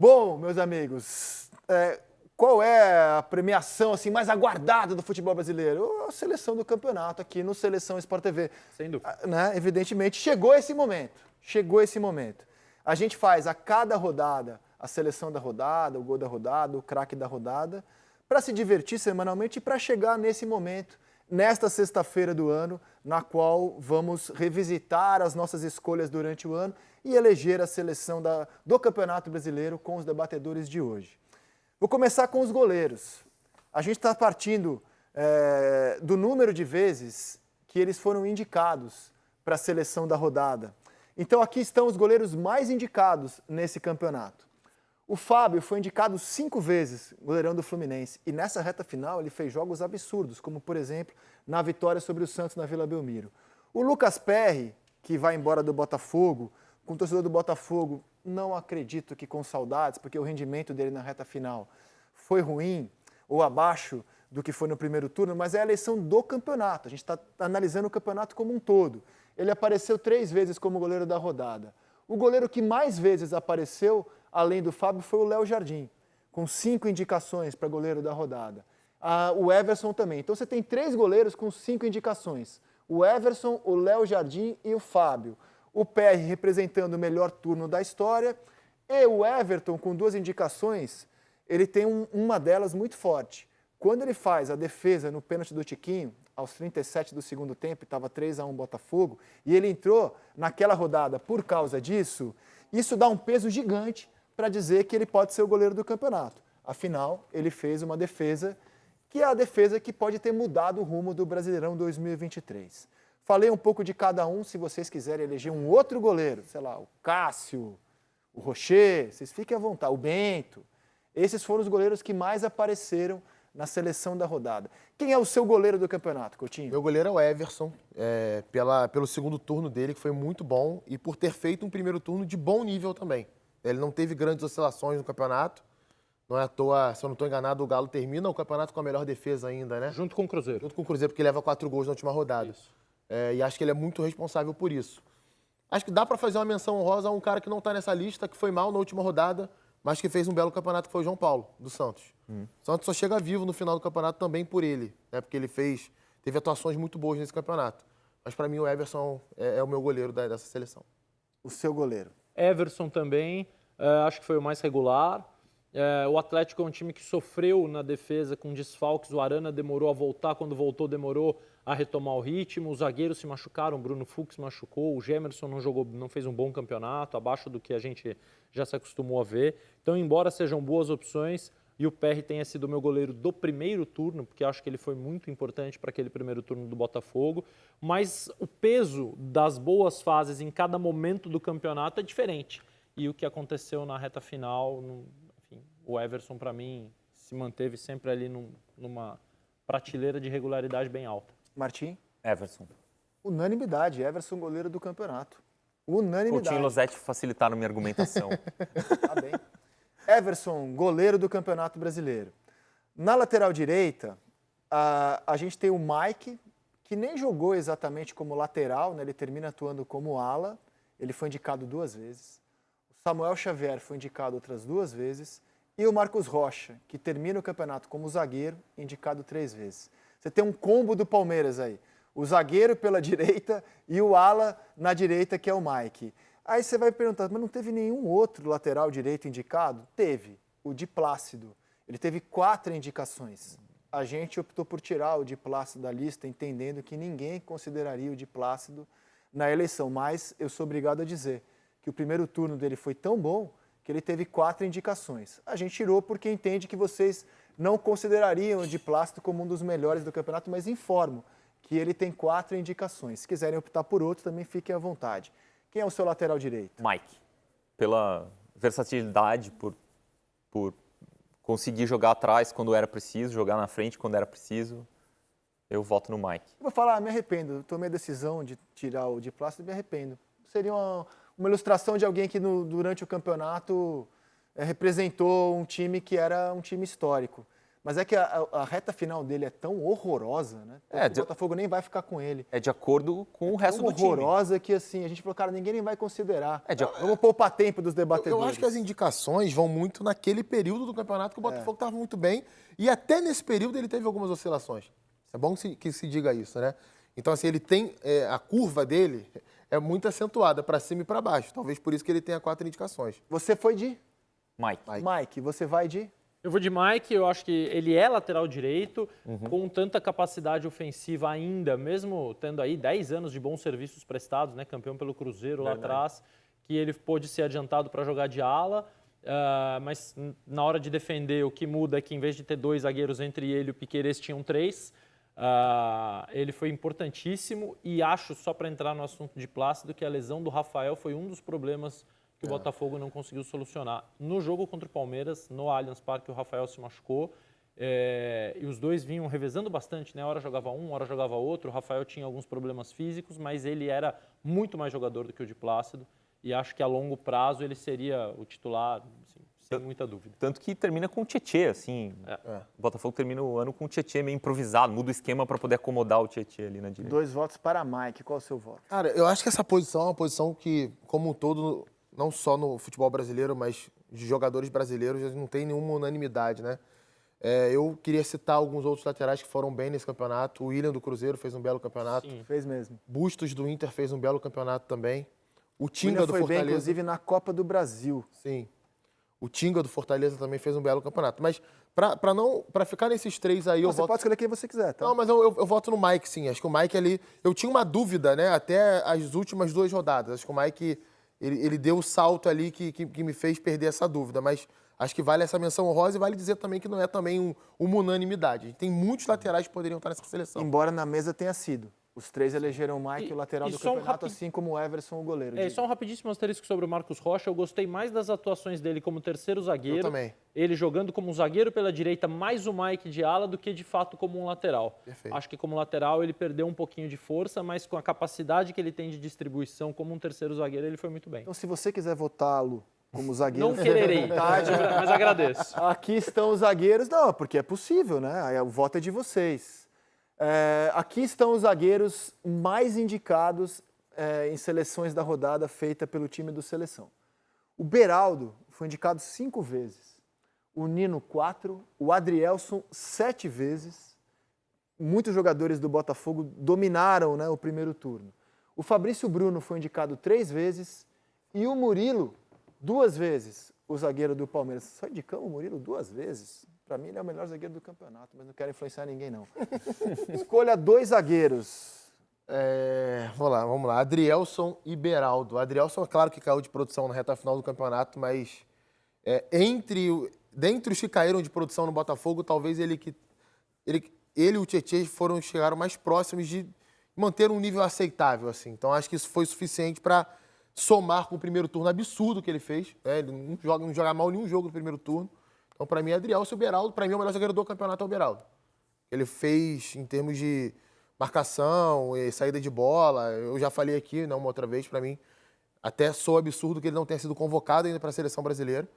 Bom, meus amigos, qual é a premiação assim, mais aguardada do futebol brasileiro? A seleção do campeonato aqui no Seleção Sport TV. Sem dúvida. Né? Evidentemente, chegou esse momento. Chegou esse momento. A gente faz a cada rodada a seleção da rodada, o gol da rodada, o craque da rodada, para se divertir semanalmente e para chegar nesse momento, nesta sexta-feira do ano, na qual vamos revisitar as nossas escolhas durante o ano e eleger a seleção do Campeonato Brasileiro com os debatedores de hoje. Vou começar com os goleiros. A gente está partindo do número de vezes que eles foram indicados para a seleção da rodada. Então aqui estão os goleiros mais indicados nesse campeonato. O Fábio foi indicado 5 vezes, goleirão do Fluminense, e nessa reta final ele fez jogos absurdos, como por exemplo na vitória sobre o Santos na Vila Belmiro. O Lucas Perry, que vai embora do Botafogo, com o torcedor do Botafogo, não acredito que com saudades, porque o rendimento dele na reta final foi ruim ou abaixo do que foi no primeiro turno, mas é a eleição do campeonato. A gente está analisando o campeonato como um todo. Ele apareceu 3 vezes como goleiro da rodada. O goleiro que mais vezes apareceu, além do Fábio, foi o Léo Jardim, com 5 indicações para goleiro da rodada. O Everson também. Então você tem 3 goleiros com 5 indicações. O Everson, o Léo Jardim e o Fábio. O PR representando o melhor turno da história. E o Everton, com 2 indicações, ele tem uma delas muito forte. Quando ele faz a defesa no pênalti do Tiquinho, aos 37 do segundo tempo, estava 3-1 Botafogo, e ele entrou naquela rodada por causa disso, isso dá um peso gigante para dizer que ele pode ser o goleiro do campeonato. Afinal, ele fez uma defesa que é a defesa que pode ter mudado o rumo do Brasileirão 2023. Falei um pouco de cada um, se vocês quiserem eleger um outro goleiro, sei lá, o Cássio, o Rocher, vocês fiquem à vontade, o Bento. Esses foram os goleiros que mais apareceram na seleção da rodada. Quem é o seu goleiro do campeonato, Coutinho? Meu goleiro é o Everson, pelo segundo turno dele, que foi muito bom, e por ter feito um primeiro turno de bom nível também. Ele não teve grandes oscilações no campeonato. Não é à toa, se eu não estou enganado, o Galo termina o campeonato com a melhor defesa ainda, né? Junto com o Cruzeiro. Junto com o Cruzeiro, porque leva 4 gols na última rodada. E acho que ele é muito responsável por isso. Acho que dá para fazer uma menção honrosa a um cara que não está nessa lista, que foi mal na última rodada, mas que fez um belo campeonato, que foi o João Paulo, do Santos. O Santos só chega vivo no final do campeonato também por ele, né? Porque ele teve atuações muito boas nesse campeonato. Mas para mim o Everson é o meu goleiro dessa seleção. O seu goleiro? Everson também, acho que foi o mais regular. O Atlético é um time que sofreu na defesa com desfalques. O Arana demorou a voltar, quando voltou demorou a retomar o ritmo. Os zagueiros se machucaram, o Bruno Fux machucou, o Gemerson não fez um bom campeonato, abaixo do que a gente já se acostumou a ver. Então, embora sejam boas opções, e o PR tenha sido o meu goleiro do primeiro turno, porque acho que ele foi muito importante para aquele primeiro turno do Botafogo, mas o peso das boas fases em cada momento do campeonato é diferente. E o que aconteceu na reta final, enfim, o Everson, para mim, se manteve sempre ali numa prateleira de regularidade bem alta. Martim? Everson. Unanimidade, Everson, goleiro do campeonato. Unanimidade. Coutinho e Losetti facilitaram minha argumentação. Tá bem. Everson, goleiro do Campeonato Brasileiro. Na lateral direita, a gente tem o Mike, que nem jogou exatamente como lateral, né? Ele termina atuando como ala. Ele foi indicado 2 vezes. O Samuel Xavier foi indicado outras 2 vezes. E o Marcos Rocha, que termina o campeonato como zagueiro, indicado 3 vezes. Você tem um combo do Palmeiras aí. O zagueiro pela direita e o ala na direita, que é o Mike. Aí você vai perguntar, mas não teve nenhum outro lateral direito indicado? Teve, o Di Plácido. Ele teve 4 indicações. A gente optou por tirar o Di Plácido da lista, entendendo que ninguém consideraria o Di Plácido na eleição. Mas eu sou obrigado a dizer que o primeiro turno dele foi tão bom que ele teve 4 indicações. A gente tirou porque entende que vocês não considerariam o Di Plácido como um dos melhores do campeonato, mas informo que ele tem 4 indicações. Se quiserem optar por outro, também fiquem à vontade. Quem é o seu lateral direito? Mike. Pela versatilidade, por conseguir jogar atrás quando era preciso, jogar na frente quando era preciso, eu voto no Mike. Eu vou falar, me arrependo. Eu tomei a decisão de tirar o Di Plácido e me arrependo. Seria uma ilustração de alguém que durante o campeonato representou um time que era um time histórico. Mas é que a reta final dele é tão horrorosa, né? O Botafogo nem vai ficar com ele. É de acordo com o resto do time. Horrorosa que, assim, a gente falou, cara, ninguém nem vai considerar. Vamos poupar tempo dos debatedores. Eu acho que as indicações vão muito naquele período do campeonato que o Botafogo estava muito bem. E até nesse período ele teve algumas oscilações. É bom que se diga isso, né? Então, assim, ele tem... a curva dele é muito acentuada, para cima e para baixo. Talvez por isso que ele tenha 4 indicações. Você foi de? Mike, você vai de? Eu vou de Mike, eu acho que ele é lateral direito, com tanta capacidade ofensiva ainda, mesmo tendo aí 10 anos de bons serviços prestados, né, campeão pelo Cruzeiro lá atrás, que ele pôde ser adiantado para jogar de ala, mas na hora de defender o que muda é que em vez de ter 2 zagueiros entre ele e o Piquerez tinham 3. Ele foi importantíssimo e acho, só para entrar no assunto de Plácido, que a lesão do Rafael foi um dos problemas que o Botafogo não conseguiu solucionar. No jogo contra o Palmeiras, no Allianz Parque, o Rafael se machucou e os dois vinham revezando bastante, né? Hora jogava um, hora jogava outro. O Rafael tinha alguns problemas físicos, mas ele era muito mais jogador do que o de Plácido e acho que a longo prazo ele seria o titular, assim, sem muita dúvida. Tanto que termina com o Tietê, assim. O Botafogo termina o ano com o Tietê meio improvisado, muda o esquema para poder acomodar o Tietê ali na direita. 2 votos para Mike. Qual é o seu voto? Cara, eu acho que essa posição é uma posição que, como um todo, não só no futebol brasileiro, mas de jogadores brasileiros, não tem nenhuma unanimidade, né? Eu queria citar alguns outros laterais que foram bem nesse campeonato. O William do Cruzeiro fez um belo campeonato. Sim. Fez mesmo. Bustos do Inter fez um belo campeonato também. O O Tinga William do foi Fortaleza... bem, inclusive, na Copa do Brasil. Sim. O Tinga do Fortaleza também fez um belo campeonato. Mas para ficar nesses 3 aí, eu Você voto... pode escolher quem você quiser, tá? Não, mas eu voto no Mike, sim. Acho que o Mike ali... Eu tinha uma dúvida, né? Até as últimas 2 rodadas. Acho que o Mike... Ele deu o salto ali que me fez perder essa dúvida, mas acho que vale essa menção honrosa e vale dizer também que não é também uma unanimidade. A gente tem muitos laterais que poderiam estar nessa seleção. Embora na mesa tenha sido. Os 3 elegeram o Mike, o lateral do só um campeonato, assim como o Everson, o goleiro. E só um rapidíssimo asterisco sobre o Marcos Rocha. Eu gostei mais das atuações dele como terceiro zagueiro. Eu também. Ele jogando como um zagueiro pela direita, mais o Mike de ala, do que de fato como um lateral. Perfeito. Acho que como lateral ele perdeu um pouquinho de força, mas com a capacidade que ele tem de distribuição como um terceiro zagueiro, ele foi muito bem. Então, se você quiser votá-lo como zagueiro... Não quererei, mas agradeço. Aqui estão os zagueiros. Não, porque é possível, né? O voto é de vocês. Aqui estão os zagueiros mais indicados em seleções da rodada feita pelo time do Seleção. O Beraldo foi indicado 5 vezes, o Nino 4, o Adrielson 7 vezes. Muitos jogadores do Botafogo dominaram, né, o primeiro turno. O Fabrício Bruno foi indicado 3 vezes e o Murilo 2 vezes, o zagueiro do Palmeiras. Só indicamos o Murilo 2 vezes? Para mim, ele é o melhor zagueiro do campeonato, mas não quero influenciar ninguém, não. Escolha 2 zagueiros. Vamos lá. Adrielson e Beraldo. Adrielson, é claro que caiu de produção na reta final do campeonato, mas dentre os que caíram de produção no Botafogo, talvez ele e o Tietê chegaram mais próximos de manter um nível aceitável, assim. Então, acho que isso foi suficiente para somar com o primeiro turno absurdo que ele fez. Né? Ele não joga mal nenhum jogo no primeiro turno. Então, para mim, é Adrielson e o Beraldo. Para mim, o melhor zagueiro do campeonato é o Beraldo. Ele fez, em termos de marcação e saída de bola, eu já falei aqui, uma outra vez, para mim, até soa absurdo que ele não tenha sido convocado ainda para a seleção brasileira.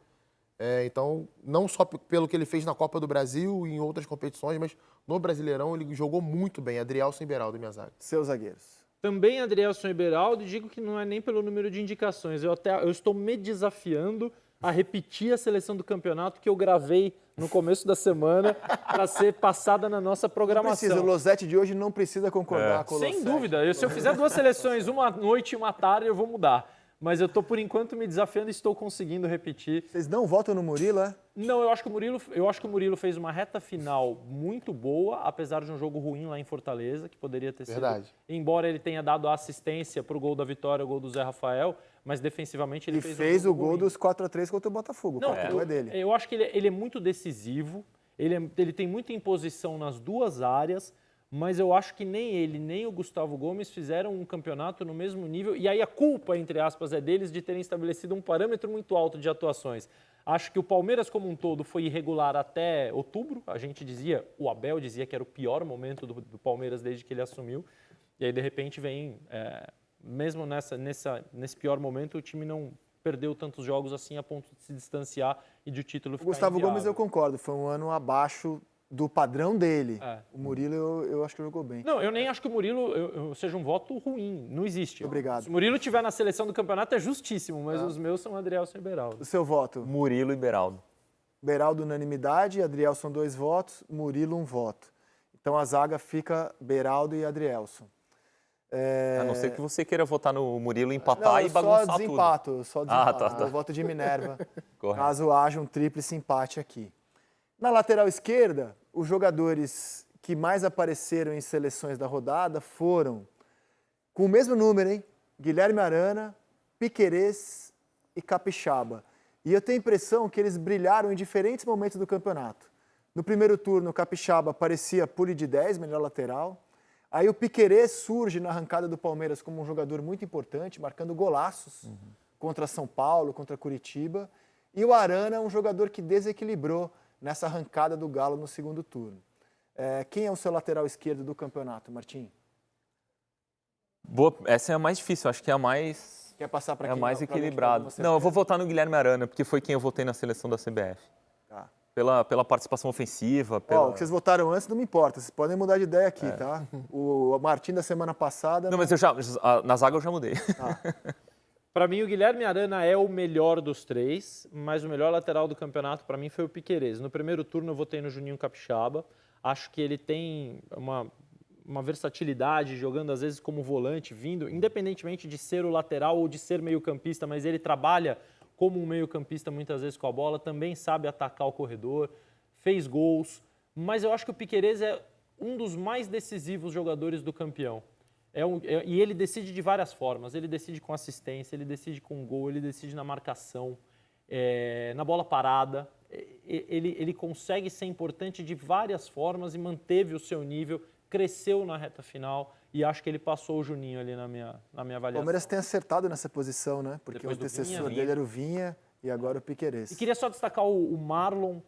Então, não só pelo que ele fez na Copa do Brasil e em outras competições, mas no Brasileirão ele jogou muito bem. Adrielson e Beraldo, minha zaga. Seus zagueiros. Também Adrielson e Beraldo, e digo que não é nem pelo número de indicações. Eu estou me desafiando a repetir a seleção do campeonato que eu gravei no começo da semana para ser passada na nossa programação. Não precisa, o Losetti de hoje não precisa concordar com o Sem Losetti. dúvida. Se eu fizer 2 seleções, uma noite e uma tarde, eu vou mudar. Mas eu estou, por enquanto, me desafiando e estou conseguindo repetir. Vocês não votam no Murilo, é? Não, eu acho que o Murilo fez uma reta final muito boa, apesar de um jogo ruim lá em Fortaleza, que poderia ter sido. Verdade. Embora ele tenha dado a assistência para o gol da vitória, o gol do Zé Rafael, mas defensivamente ele fez um o gol ruim. dos 4-3 contra o Botafogo. Não, não é dele. Eu acho que ele é muito decisivo, ele tem muita imposição nas 2 áreas, mas eu acho que nem ele, nem o Gustavo Gomes fizeram um campeonato no mesmo nível, e aí a culpa, entre aspas, é deles de terem estabelecido um parâmetro muito alto de atuações. Acho que o Palmeiras como um todo foi irregular até outubro, o Abel dizia que era o pior momento do Palmeiras desde que ele assumiu, e aí de repente vem, mesmo nesse pior momento, o time não perdeu tantos jogos assim a ponto de se distanciar e de o título ficar O Gustavo inviável. Gomes eu concordo, foi um ano abaixo do padrão dele. É. O Murilo eu acho que jogou bem. Não, eu nem acho que o Murilo seja um voto ruim. Não existe. Obrigado. Se o Murilo estiver na seleção do campeonato, é justíssimo, mas os meus são Adrielson e Beraldo. O seu voto? Murilo e Beraldo. Beraldo, unanimidade. Adrielson, 2 votos. Murilo, 1 voto. Então a zaga fica Beraldo e Adrielson. A não ser que você queira votar no Murilo, empatar e bagunçar só desempato, Só desempato. tá. Eu voto de Minerva, Correto. caso haja um tríplice empate aqui. Na lateral esquerda, os jogadores que mais apareceram em seleções da rodada foram, com o mesmo número, hein? Guilherme Arana, Piquerez e Capixaba. E eu tenho a impressão que eles brilharam em diferentes momentos do campeonato. No primeiro turno, o Capixaba parecia pule de 10, melhor lateral. Aí o Piquerez surge na arrancada do Palmeiras como um jogador muito importante, marcando golaços contra São Paulo, contra Curitiba. E o Arana é um jogador que desequilibrou nessa arrancada do Galo no segundo turno. Quem é o seu lateral esquerdo do campeonato, Martim? Boa, essa é a mais difícil, acho que é a mais... Quer passar para É quem? mais Pra alguém que equilibrado. tem Não, eu alguma vou votar no Guilherme Arana, porque foi quem eu votei na seleção da CBF. Tá. Pela participação ofensiva, Ó, o que vocês votaram antes não me importa, vocês podem mudar de ideia aqui, tá? O Martim da semana passada... Não, mas na zaga eu já mudei. Para mim, o Guilherme Arana é o melhor dos três, mas o melhor lateral do campeonato para mim foi o Piquerez. No primeiro turno eu votei no Juninho Capixaba. Acho que ele tem uma versatilidade, jogando às vezes como volante, vindo, independentemente de ser o lateral ou de ser meio-campista, mas ele trabalha como um meio-campista muitas vezes com a bola, também sabe atacar o corredor, fez gols, mas eu acho que o Piquerez é um dos mais decisivos jogadores do campeão. E ele decide de várias formas, ele decide com assistência, ele decide com gol, ele decide na marcação, na bola parada, ele consegue ser importante de várias formas e manteve o seu nível, cresceu na reta final e acho que ele passou o Juninho ali na minha O avaliação. Palmeiras tem acertado nessa posição, né? Porque Depois o do antecessor Vinha. dele era o Vinha e agora o Piquerez. E queria só destacar o Marlon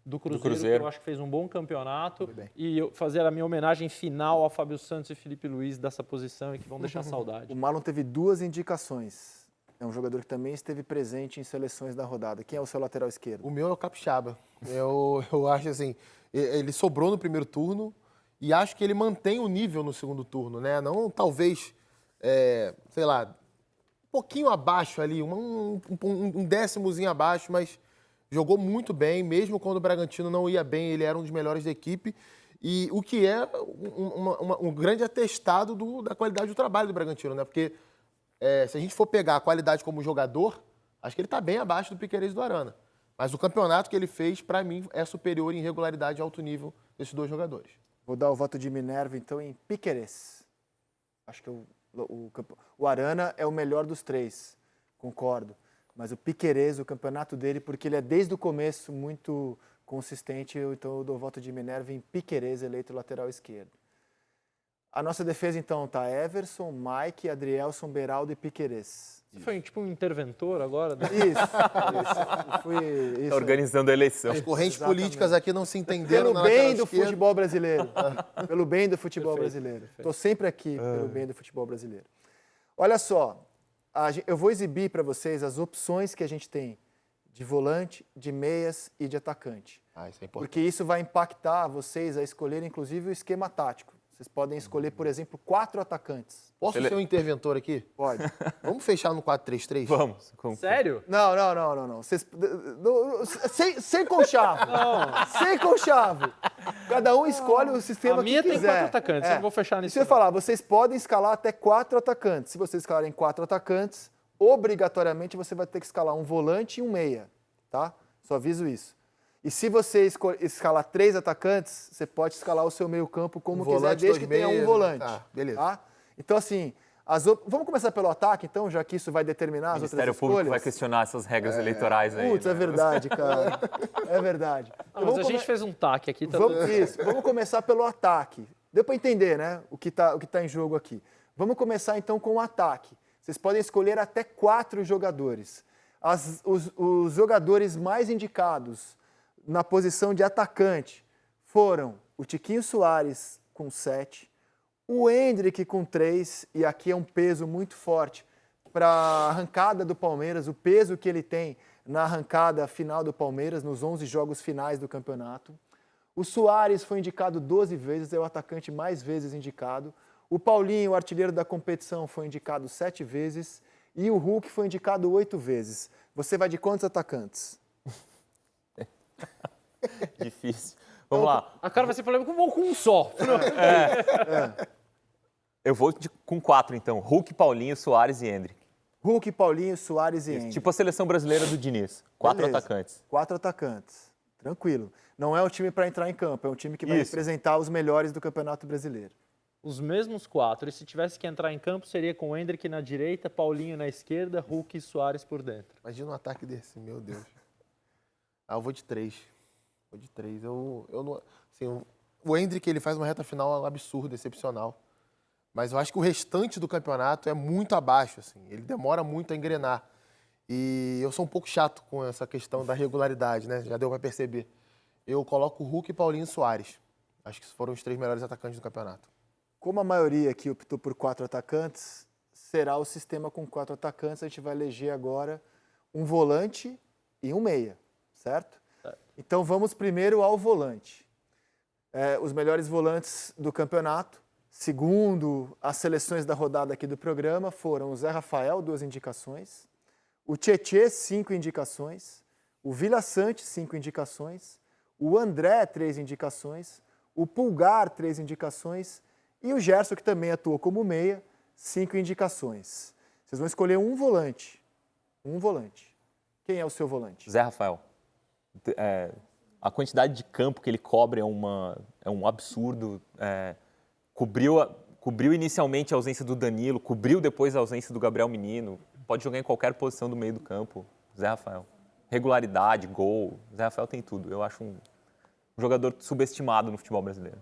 do Cruzeiro, que eu acho que fez um bom campeonato, e fazer a minha homenagem final a Fábio Santos e Felipe Luiz dessa posição e que vão deixar saudade. O Marlon teve 2 indicações. É um jogador que também esteve presente em seleções da rodada. Quem é o seu lateral esquerdo? O meu é o Capixaba. Eu acho assim, ele sobrou no primeiro turno e acho que ele mantém o nível no segundo turno, né? Não talvez, sei lá, um pouquinho abaixo ali, um décimozinho abaixo, mas jogou muito bem, mesmo quando o Bragantino não ia bem, ele era um dos melhores da equipe. E o que é um grande atestado da qualidade do trabalho do Bragantino, né? Porque se a gente for pegar a qualidade como jogador, acho que ele está bem abaixo do Piquerez e do Arana. Mas o campeonato que ele fez, para mim, é superior em regularidade e alto nível desses 2 jogadores. Vou dar o voto de Minerva, então, em Piquerez. Acho que o Arana é o melhor dos 3, concordo. Mas o Piquerez, o campeonato dele, porque ele é desde o começo muito consistente, então eu dou o voto de Minerva em Piquerez, eleito lateral esquerdo. A nossa defesa, então, tá Everson, Mike, Adrielson, Beraldo e Piquerez. Você foi tipo um interventor agora? Isso. Organizando a eleição. As correntes Exatamente. políticas aqui não se entenderam Pelo na bem lateral do esquerda. futebol brasileiro. Pelo bem do futebol Perfeito, brasileiro. perfeito. Estou sempre aqui pelo bem do futebol brasileiro. Olha só, eu vou exibir para vocês as opções que a gente tem de volante, de meias e de atacante. Isso é importante. Porque isso vai impactar vocês a escolher, inclusive, o esquema tático. Vocês podem escolher, por exemplo, 4 atacantes. Posso ser um interventor aqui? Pode. Vamos fechar no 4-3-3? Vamos. Sério? Não. Sem conchavo. Sem conchavo. Cada um escolhe o sistema A minha que tem quiser. 4 atacantes, eu não vou fechar nisso. Isso eu ia falar, vocês podem escalar até 4 atacantes. Se vocês escalarem 4 atacantes, obrigatoriamente você vai ter que escalar um volante e um meia, tá? Só aviso isso. E se você escalar 3 atacantes, você pode escalar o seu meio-campo como quiser, volante, desde 2 que tenha um meias, volante. tá, beleza. Tá? Então, assim, vamos começar pelo ataque, então, já que isso vai determinar O as outras Ministério escolhas? Público vai questionar essas regras eleitorais aí. Putz, né? é verdade, cara. É verdade. Não, mas a gente fez um taque aqui. Tá Vamos começar pelo ataque. Deu para entender, né? O que tá em jogo aqui. Vamos começar, então, com o ataque. Vocês podem escolher até 4 jogadores. Os jogadores mais indicados na posição de atacante foram o Tiquinho Soares com 7, o Endrick com 3, e aqui é um peso muito forte para a arrancada do Palmeiras, o peso que ele tem na arrancada final do Palmeiras, nos 11 jogos finais do campeonato. O Suárez foi indicado 12 vezes, é o atacante mais vezes indicado. O Paulinho, o artilheiro da competição, foi indicado 7 vezes. E o Hulk foi indicado 8 vezes. Você vai de quantos atacantes? Difícil. Vamos lá. A cara vai ser polêmica com um só. Eu vou com 4, então. Hulk, Paulinho, Suárez e Endrick. Hulk, Paulinho, Suárez e Endrick. Tipo a seleção brasileira do Diniz. 4 Beleza. atacantes. 4 atacantes. Tranquilo. Não é um time para entrar em campo, é um time que vai Isso. representar os melhores do Campeonato Brasileiro. Os mesmos 4. E se tivesse que entrar em campo, seria com o Endrick na direita, Paulinho na esquerda, Hulk e Suárez por dentro. Imagina um ataque desse, meu Deus. Eu vou de 3. Vou de 3. Eu não, assim, o Endrick, ele faz uma reta final absurda, excepcional. Mas eu acho que o restante do campeonato é muito abaixo, assim. Ele demora muito a engrenar. E eu sou um pouco chato com essa questão da regularidade, né? Já deu para perceber. Eu coloco Hulk, Paulinho e Suárez. Acho que foram os 3 melhores atacantes do campeonato. Como a maioria aqui optou por 4 atacantes, será o sistema com 4 atacantes. A gente vai eleger agora um volante e um meia, certo? Então vamos primeiro ao volante. Os melhores volantes do campeonato, segundo as seleções da rodada aqui do programa, foram o Zé Rafael, 2 indicações, o Tietê, 5 indicações, o Vila Sante, 5 indicações, o André, 3 indicações, o Pulgar, 3 indicações e o Gerson, que também atuou como meia, 5 indicações. Vocês vão escolher um volante. Um volante. Quem é o seu volante? Zé Rafael. A quantidade de campo que ele cobre é um absurdo. Cobriu inicialmente a ausência do Danilo, cobriu depois a ausência do Gabriel Menino. Pode jogar em qualquer posição do meio do campo. Zé Rafael. Regularidade, gol. Zé Rafael tem tudo. Eu acho um jogador subestimado no futebol brasileiro.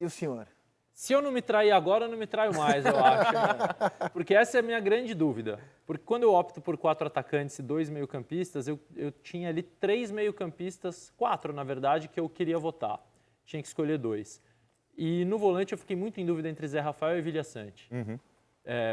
E o senhor? Se eu não me trair agora, eu não me traio mais, eu acho. Né? Porque essa é a minha grande dúvida. Porque quando eu opto por 4 atacantes e 2 meio-campistas, eu tinha ali 3 meio-campistas, 4 na verdade, que eu queria votar. Tinha que escolher 2. E no volante eu fiquei muito em dúvida entre Zé Rafael e Vila Sante. Uhum.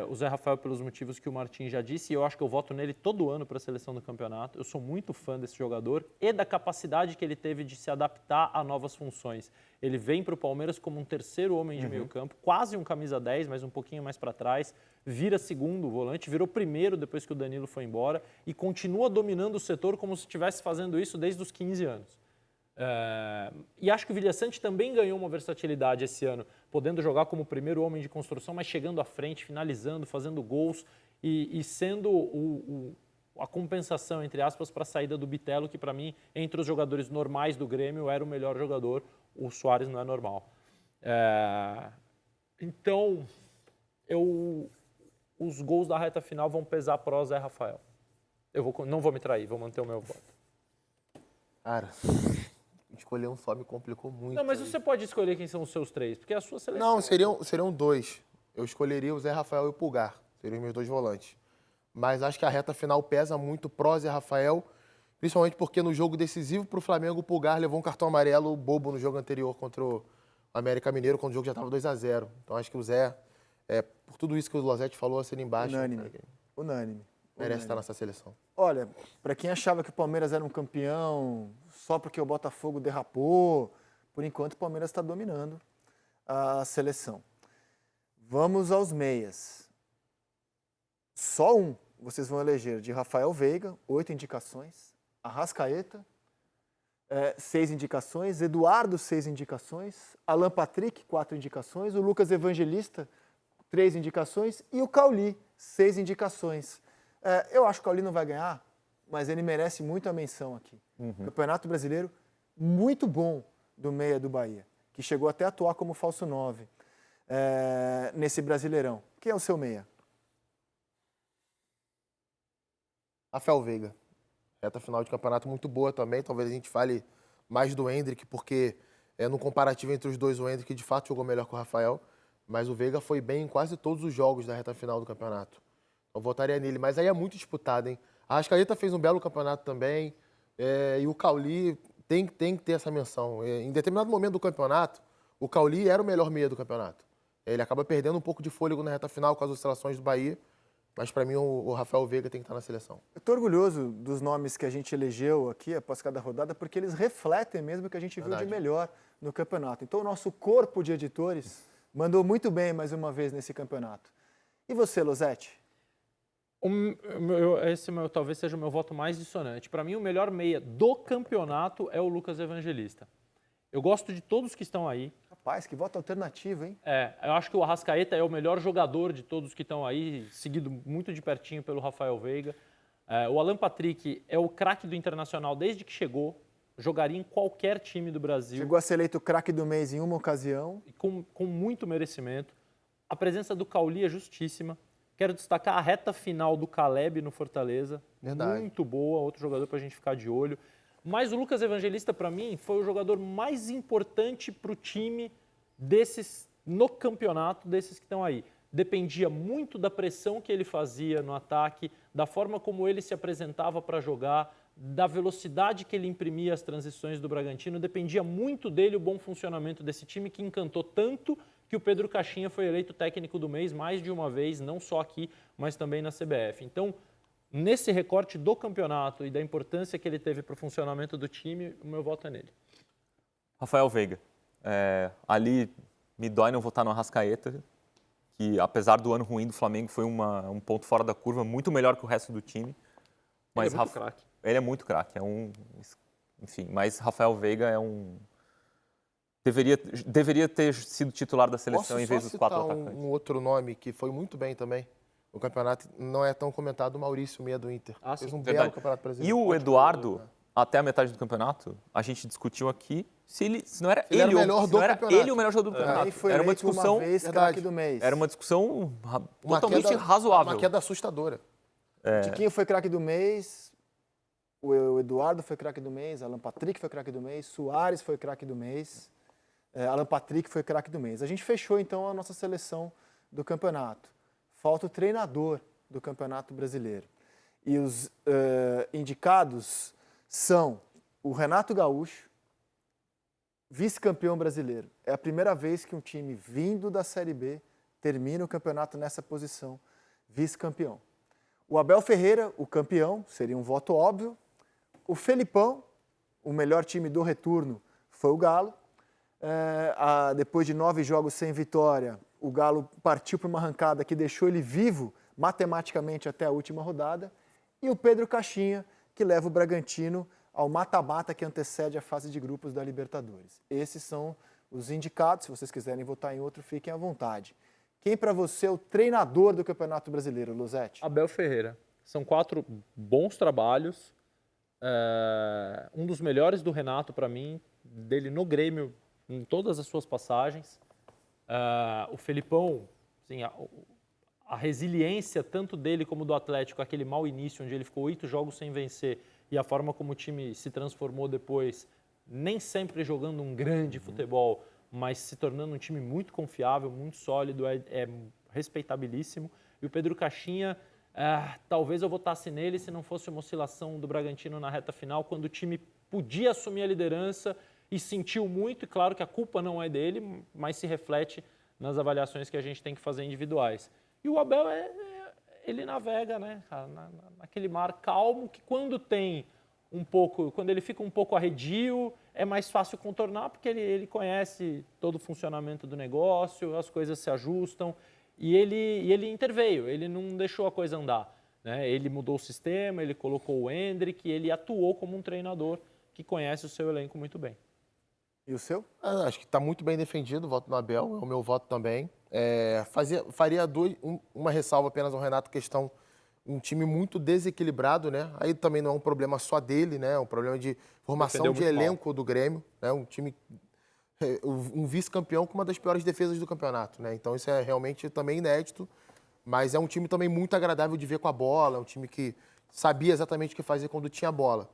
O Zé Rafael pelos motivos que o Martim já disse, e eu acho que eu voto nele todo ano para a seleção do campeonato. Eu sou muito fã desse jogador e da capacidade que ele teve de se adaptar a novas funções. Ele vem para o Palmeiras como um terceiro homem de meio campo, quase um camisa 10, mas um pouquinho mais para trás, vira segundo volante, virou primeiro depois que o Danilo foi embora e continua dominando o setor como se estivesse fazendo isso desde os 15 anos. E acho que o Vila Sante também ganhou uma versatilidade esse ano, podendo jogar como primeiro homem de construção, mas chegando à frente, finalizando, fazendo gols e sendo a compensação, entre aspas, para a saída do Bitelo, que para mim, entre os jogadores normais do Grêmio, era o melhor jogador. O Suárez não é normal. Então, os gols da reta final vão pesar pró Zé Rafael. Não vou me trair, vou manter o meu voto. Cara, escolher um só me complicou muito. Não, mas você pode escolher quem são os seus 3, porque é a sua seleção. Não, seriam 2. Eu escolheria o Zé Rafael e o Pulgar. Seriam os meus 2 volantes. Mas acho que a reta final pesa muito pró Zé Rafael, principalmente porque no jogo decisivo para o Flamengo, o Pulgar levou um cartão amarelo bobo no jogo anterior contra o América Mineiro, quando o jogo já estava 2-0. Então acho que o Zé, por tudo isso que o Losetti falou, assina embaixo. Unânime. Merece estar nessa seleção. Olha, para quem achava que o Palmeiras era um campeão só porque o Botafogo derrapou, por enquanto o Palmeiras está dominando a seleção. Vamos aos meias. Só um vocês vão eleger de Rafael Veiga, 8 indicações. Arrascaeta, 6 indicações. Eduardo, 6 indicações. Alan Patrick, 4 indicações. O Lucas Evangelista, 3 indicações. E o Cauli, 6 indicações. Eu acho que o Cauli não vai ganhar, mas ele merece muito a menção aqui. Campeonato Brasileiro muito bom do meia do Bahia, que chegou até a atuar como falso 9 nesse Brasileirão. Quem é o seu meia? Rafael Veiga. Reta final de campeonato muito boa também. Talvez a gente fale mais do Endrick, porque no comparativo entre os dois, o Endrick de fato jogou melhor que o Rafael, mas o Veiga foi bem em quase todos os jogos da reta final do campeonato. Eu votaria nele, mas aí é muito disputado, hein? A Arrascaeta fez um belo campeonato também, e o Cauli tem que ter essa menção. Em determinado momento do campeonato, o Cauli era o melhor meia do campeonato. Ele acaba perdendo um pouco de fôlego na reta final com as oscilações do Bahia, Mas para mim o Rafael Veiga tem que estar na seleção. Eu estou orgulhoso dos nomes que a gente elegeu aqui após cada rodada, porque eles refletem mesmo o que a gente viu de melhor no campeonato. Então, o nosso corpo de editores mandou muito bem mais uma vez nesse campeonato. E você, Losetti? Talvez seja o meu voto mais dissonante. Para mim, o melhor meia do campeonato é o Lucas Evangelista. Eu gosto de todos que estão aí. Rapaz, que voto alternativo, hein? Eu acho que o Arrascaeta é o melhor jogador de todos que estão aí, seguido muito de pertinho pelo Rafael Veiga. O Alan Patrick é o craque do Internacional desde que chegou. Jogaria em qualquer time do Brasil. Chegou a ser eleito craque do mês em uma ocasião. Com muito merecimento. A presença do Cauli é justíssima. Quero destacar a reta final do Caleb no Fortaleza. Verdade. Muito boa, outro jogador para a gente ficar de olho. Mas o Lucas Evangelista, para mim, foi o jogador mais importante para o time no campeonato, desses que estão aí. Dependia muito da pressão que ele fazia no ataque, da forma como ele se apresentava para jogar, da velocidade que ele imprimia as transições do Bragantino. Dependia muito dele o bom funcionamento desse time, que encantou tanto que o Pedro Caixinha foi eleito técnico do mês mais de uma vez, não só aqui, mas também na CBF. Então, nesse recorte do campeonato e da importância que ele teve para o funcionamento do time, o meu voto é nele. Rafael Veiga. Ali me dói não votar no Arrascaeta, que apesar do ano ruim do Flamengo, foi um ponto fora da curva, muito melhor que o resto do time. Mas Ele é muito craque. Ele é muito craque. Enfim, mas Rafael Veiga deveria ter sido titular da seleção em vez dos 4 atacantes. Um outro nome que foi muito bem também. O campeonato não é tão comentado, o Maurício Meia do Inter. Fez um belo campeonato brasileiro. E o Eduardo, até a metade do campeonato, a gente discutiu aqui se não era ele o melhor jogador do campeonato. Foi Era uma discussão, uma vez craque do mês. era uma discussão totalmente razoável. Uma queda assustadora. Tiquinho foi craque do mês, o Eduardo foi craque do mês, Alan Patrick foi craque do mês, Soares foi craque do mês, Alan Patrick foi craque do mês. A gente fechou então a nossa seleção do campeonato. Falta o treinador do Campeonato Brasileiro. E os indicados são o Renato Gaúcho, vice-campeão brasileiro. É a primeira vez que um time vindo da Série B termina o campeonato nessa posição, vice-campeão. O Abel Ferreira, o campeão, seria um voto óbvio. O Felipão, o melhor time do retorno, foi o Galo. Depois de 9 jogos sem vitória, o Galo partiu para uma arrancada que deixou ele vivo matematicamente até a última rodada. E o Pedro Caixinha, que leva o Bragantino ao mata-mata que antecede a fase de grupos da Libertadores. Esses são os indicados. Se vocês quiserem votar em outro, fiquem à vontade. Quem para você é o treinador do Campeonato Brasileiro, Losetti? Abel Ferreira. São 4 bons trabalhos. Um dos melhores do Renato, para mim, dele no Grêmio, em todas as suas passagens. O Felipão, assim, a resiliência tanto dele como do Atlético, aquele mau início onde ele ficou 8 jogos sem vencer e a forma como o time se transformou depois, nem sempre jogando um grande futebol, mas se tornando um time muito confiável, muito sólido, é respeitabilíssimo. E o Pedro Caixinha, talvez eu votasse nele se não fosse uma oscilação do Bragantino na reta final, quando o time podia assumir a liderança e sentiu muito, e claro que a culpa não é dele, mas se reflete nas avaliações que a gente tem que fazer individuais. E o Abel, ele navega, né, naquele mar calmo que quando ele fica um pouco arredio, é mais fácil contornar, porque ele conhece todo o funcionamento do negócio, as coisas se ajustam, e ele interveio, ele não deixou a coisa andar, né? Ele mudou o sistema, ele colocou o Endrick, ele atuou como um treinador que conhece o seu elenco muito bem. E o seu? Acho que está muito bem defendido o voto no Abel, é o meu voto também. Faria uma ressalva apenas ao Renato, questão um time muito desequilibrado, né? Aí também não é um problema só dele, né? É um problema de formação de elenco do Grêmio, né? Um time, um vice-campeão com uma das piores defesas do campeonato, né? Então isso é realmente também inédito, mas é um time também muito agradável de ver com a bola, é um time que sabia exatamente o que fazer quando tinha a bola.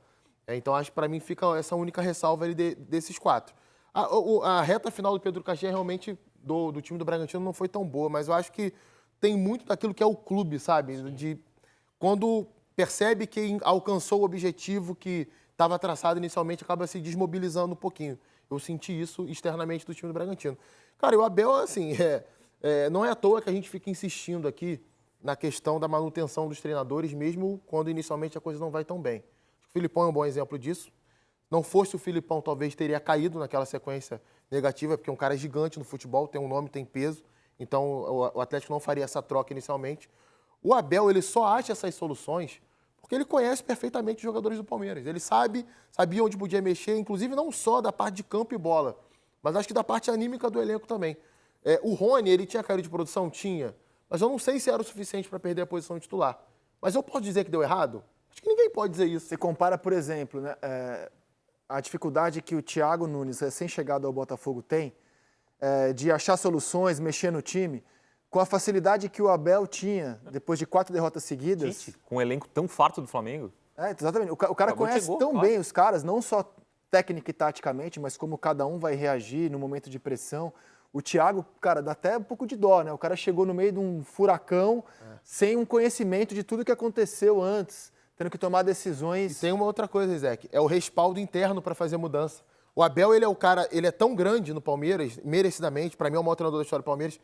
Então acho que para mim fica essa única ressalva ali desses 4. A reta final do Pedro Caixinha realmente do time do Bragantino não foi tão boa, mas eu acho que tem muito daquilo que é o clube, sabe? De quando percebe que alcançou o objetivo que estava traçado inicialmente, acaba se desmobilizando um pouquinho. Eu senti isso externamente do time do Bragantino. Cara, e o Abel, assim, não é à toa que a gente fica insistindo aqui na questão da manutenção dos treinadores, mesmo quando inicialmente a coisa não vai tão bem. O Filipão é um bom exemplo disso. Não fosse o Filipão, talvez teria caído naquela sequência negativa, porque é um cara gigante no futebol, tem um nome, tem peso. Então, o Atlético não faria essa troca inicialmente. O Abel, ele só acha essas soluções porque ele conhece perfeitamente os jogadores do Palmeiras. Ele sabia onde podia mexer, inclusive não só da parte de campo e bola, mas acho que da parte anímica do elenco também. O Rony, ele tinha caído de produção? Tinha. Mas eu não sei se era o suficiente para perder a posição de titular. Mas eu posso dizer que deu errado? Acho que ninguém pode dizer isso. Você compara, por exemplo, né, a dificuldade que o Thiago Nunes, recém-chegado ao Botafogo, tem de achar soluções, mexer no time, com a facilidade que o Abel tinha depois de 4 derrotas seguidas. Gente, com um elenco tão farto do Flamengo. Exatamente. O cara conhece tão bem os caras, não só técnica e taticamente, mas como cada um vai reagir no momento de pressão. O Thiago, cara, dá até um pouco de dó, né? O cara chegou no meio de um furacão, sem um conhecimento de tudo que aconteceu antes, tendo que tomar decisões. E tem uma outra coisa, Isaac, é o respaldo interno para fazer mudança. O Abel, ele é o cara, ele é tão grande no Palmeiras, merecidamente, para mim é o maior treinador da história do Palmeiras,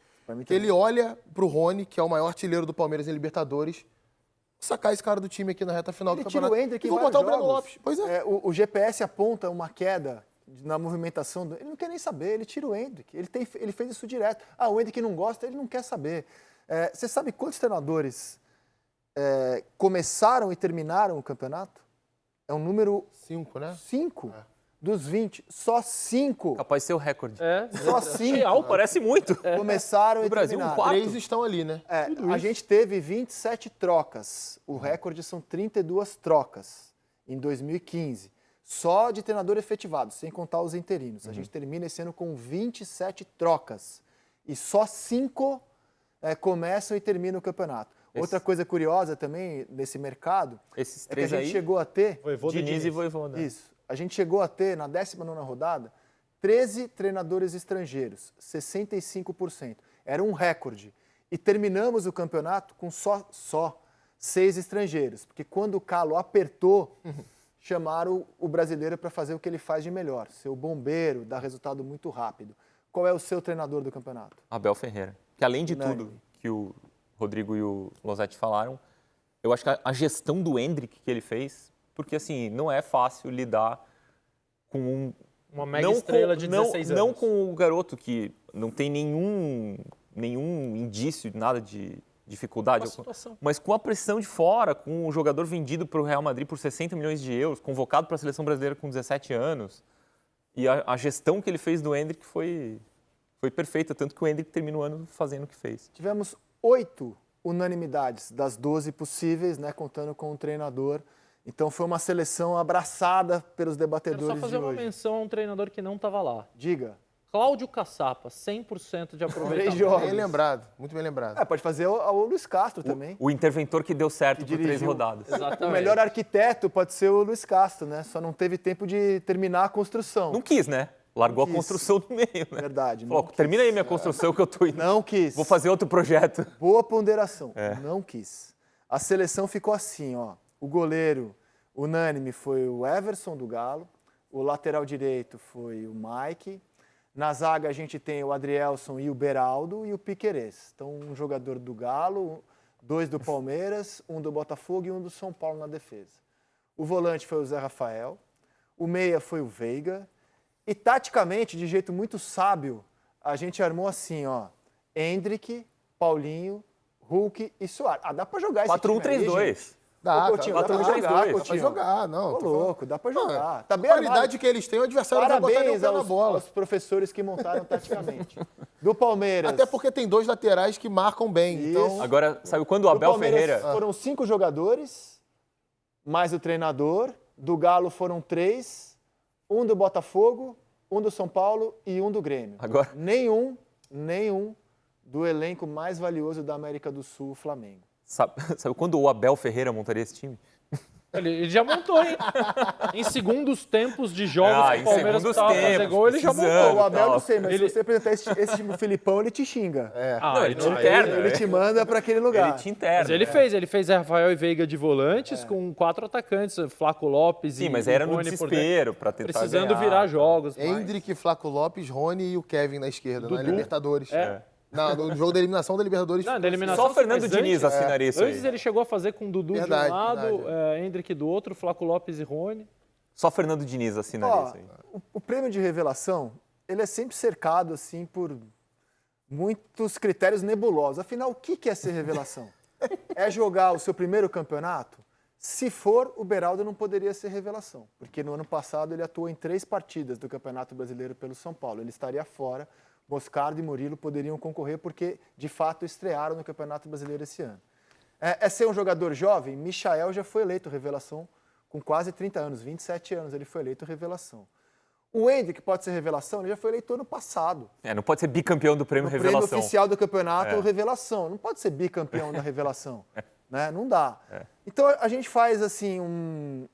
que ele olha pro Rony, que é o maior artilheiro do Palmeiras em Libertadores, sacar esse cara do time aqui na reta final do campeonato. Ele tira o Endrick e vou botar o Breno Lopes. Pois é. O GPS aponta uma queda na movimentação. Ele não quer nem saber, ele tira o Endrick. Ele fez isso direto. O Endrick não gosta, ele não quer saber. Você sabe quantos treinadores começaram e terminaram o campeonato? É um número... 5, né? 5. Dos 20, só 5. Capaz de ser o recorde. Só 5. Real, parece muito. Começaram e Brasil, terminaram. 4. 3 estão ali, né? A gente teve 27 trocas. O recorde são 32 trocas em 2015. Só de treinador efetivado, sem contar os interinos. A gente termina esse ano com 27 trocas. E só 5 começam e terminam o campeonato. Outra coisa curiosa também nesse mercado Esses é que a três gente aí, chegou a ter... Diniz e Vojvoda. Isso. A gente chegou a ter, na 19ª rodada, 13 treinadores estrangeiros, 65%. Era um recorde. E terminamos o campeonato com só 6 estrangeiros. Porque quando o calo apertou, chamaram o brasileiro para fazer o que ele faz de melhor. Ser o bombeiro, dar resultado muito rápido. Qual é o seu treinador do campeonato? Abel Ferreira. Que além de tudo que o Rodrigo e o Losetti falaram, eu acho que a gestão do Endrick que ele fez, porque assim, não é fácil lidar com uma mega estrela de 16 anos. Não com o garoto que não tem nenhum indício, nada de dificuldade, mas com a pressão de fora, com o jogador vendido para o Real Madrid por 60 milhões de euros, convocado para a seleção brasileira com 17 anos. E a gestão que ele fez do Endrick foi perfeita, tanto que o Endrick termina o ano fazendo o que fez. Tivemos 8 unanimidades das 12 possíveis, né, contando com o treinador. Então foi uma seleção abraçada pelos debatedores de hoje. Quero só fazer uma menção a um treinador que não estava lá. Diga. Cláudio Caçapa, 100% de aproveitamento. Bem lembrado, muito bem lembrado. Pode fazer o Luiz Castro também. O interventor que deu certo por 3 rodadas. Exatamente. O melhor arquiteto pode ser o Luiz Castro, né? Só não teve tempo de terminar a construção. Não quis, né? Largou a construção no meio, né? Verdade. Falou, termina aí minha construção que eu tô indo. Não quis. Vou fazer outro projeto. Boa ponderação. Não quis. A seleção ficou assim, ó. O goleiro unânime foi o Everson do Galo. O lateral direito foi o Mike. Na zaga a gente tem o Adrielson e o Beraldo e o Piquerez. Então, um jogador do Galo, 2 do Palmeiras, 1 do Botafogo e 1 do São Paulo na defesa. O volante foi o Zé Rafael. O meia foi o Veiga. E, taticamente, de jeito muito sábio, a gente armou assim, ó. Endrick, Paulinho, Hulk e Soares. Dá pra jogar esse time aí, 4-1-3-2. gente. Dá, Coutinho, dá pra jogar, dá pra Coutinho. jogar, não. Ô, louco, dá pra jogar. Tá A bem qualidade armado. que eles têm, o adversário vai botar Parabéns na bola. aos professores que montaram taticamente. Do Palmeiras. Até porque tem 2 laterais que marcam bem. Isso. Então, Agora, sabe quando o Do Abel Palmeiras Ferreira... foram 5 jogadores, mais o treinador. Do Galo foram 3, 1 do Botafogo, 1 do São Paulo e 1 do Grêmio. Agora... Nenhum do elenco mais valioso da América do Sul, o Flamengo. Sabe quando o Abel Ferreira montaria esse time? Ele já montou, hein? Em segundos tempos de jogos que em o Palmeiras segundos precisava fazer tempos, gol, ele já precisando. montou. O Abel tal. não sei, mas se você apresentar esse time pro Filipão, ele te xinga. Não, ele te interna. Ele te manda para aquele lugar. Ele te interna. Mas ele fez Rafael e Veiga de volantes com 4 atacantes, Flaco Lopes e Sim, mas era no Rony por desespero para tentar precisando ganhar. virar jogos. Endrick, Flaco Lopes, Rony e o Kevin na esquerda, na Libertadores. No jogo da eliminação da Libertadores. Não, da eliminação, Só o Fernando mas Diniz antes, assinaria isso aí. Antes ele chegou a fazer com o Dudu Verdade, de um lado, verdade. Hendrick do outro, Flaco Lopes e Rony. Só Fernando Diniz assinaria isso aí. O prêmio de revelação, ele é sempre cercado assim por muitos critérios nebulosos. Afinal, o que é ser revelação? É jogar o seu primeiro campeonato? Se for, o Beraldo não poderia ser revelação, porque no ano passado ele atuou em 3 partidas do Campeonato Brasileiro pelo São Paulo. Ele estaria fora. Moscardo e Murilo poderiam concorrer porque, de fato, estrearam no Campeonato Brasileiro esse ano. É ser um jogador jovem? Michael já foi eleito revelação com quase 30 anos, 27 anos ele foi eleito revelação. O Hendrick pode ser revelação, ele já foi eleito ano passado. Não pode ser bicampeão do prêmio No Revelação. prêmio oficial do campeonato, revelação. Não pode ser bicampeão da revelação. Né? Não dá. Então a gente faz assim